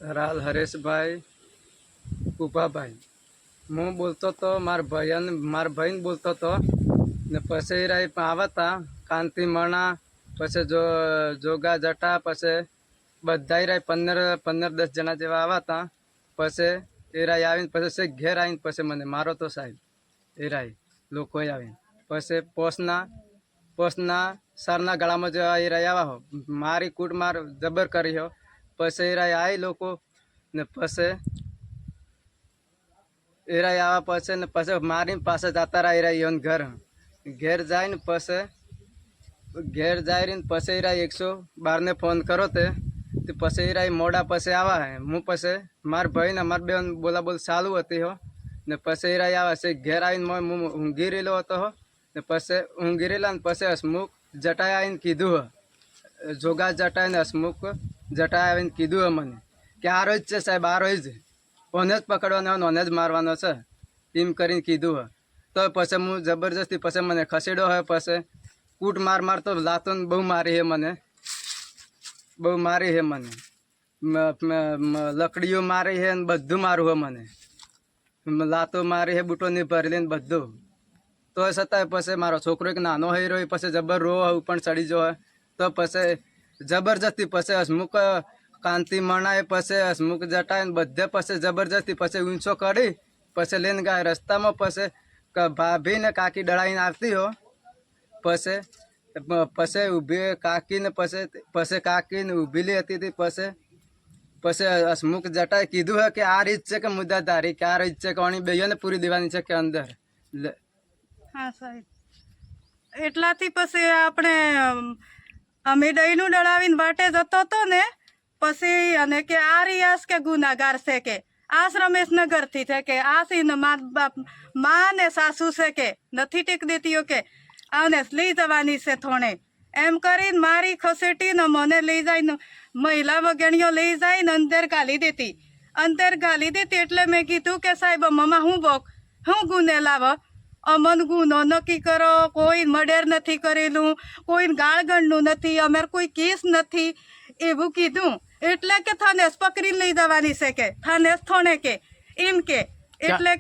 રાલ હરેશભાઈ કુપાભાઈ હું બોલતો તો મારા ભાઈને બોલતો તો ને પછી રાઈ આવતા કાંતિ મણા પછી જોગા જટા પછી બધા રાય 15 જણા જેવા આવતા પછી એ રાય આવીને પછી ઘેર આવીને પછી મને મારો તો સાહેબ એ રાય લોકોએ આવીને પછી પોસના સરના ગળામાં જો એ રાય આવ્યા મારી કૂટ માર જબર કરી હો પછી એ રાય આવી લોકો ને પછી એરાય આવ્યા પછી ને પછી મારી પાસે જતા રહ્યા એરાય ઘેર જાય ને પછી ઘેર જાય ને પછી એરાય 112 ને ફોન કરો તે પછી એરાય મોડા પછી આવા હે હું પછી મારા ભાઈ ને મારા બેન બોલાબોલ ચાલુ હતી હો ને પછી એરાય આવે છે ઘેર આવીને હું ઊંઘી રહેલો હતો હો ને પછી ઊંઘી રહેલા ને પછી હસમુખ જટાએ આવીને કીધું હો જોગા જટાએ ને હસમુખ જટાએ આવીને કીધું હો મને કે આ રોજ છે સાહેબ આ રોજ ઓને જ પકડવાનો ઓને જ મારવાનો છે એમ કરીને કીધું હે તો પછી હું જબરજસ્તી પછી મને ખસેડ્યો હોય પછી કૂટ માર તો લાતો બહુ મારી હે મને લકડીઓ મારી હે ને બધું મારું હે મને લાતો મારી હે બૂટો ની ભરી લઈને બધું તો છતાંય પછી મારો છોકરો એક નાનો હીરો પછી જબર રો પણ ચડી જો તો પછી જબરજસ્તી પછી હસમુખ કાંતિ મણાએ પછી હસમુખ જટાએ બધે પછી જબરજસ્તી પછી ઊંચો કરી પછી લઈને ગયા રસ્તામાં પછી ભાભી ને કાકી ડળાઈને આવતી હો પછી ઊભી કાકીને પછી કાકીને ઊભીલી હતી પછી હસમુખ જટાએ કીધું હે કે આ રીત છે કે મુદ્દાધારી કે આ રીત છે કે ઓણી બેયોને પૂરી દેવાની છે કે અંદર હા સાહેબ એટલાથી પછી આપણે અમે દહીંનું દળાવીને વાટે જતો હતો ને પછી અને કે આ રિયાસ કે ગુનાગાર છે કે આ રમેશનગરથી છે કે આ સિંહ મા ને સાસુ છે કે નથી ટીક દેતીઓ કે આને લઈ જવાની છે થોડે એમ કરીને મારી ખસેટીને મને લઈ જાય મહિલા વગેણીઓ લઈ જાય અંદર ગાલી દેતી એટલે મેં કીધું કે સાહેબ મમ્મા હું ગુને લાવો અમન ગુનો નક્કી કરો કોઈ મર્ડર નથી કરેલું કોઈ ગાળગણનું નથી અમારે કોઈ કેસ નથી એવું કીધું એટલે કે થાનેસ પકડી લઈ જવાની છે કે થાનેસ થોડે કે એમ કે એટલે કે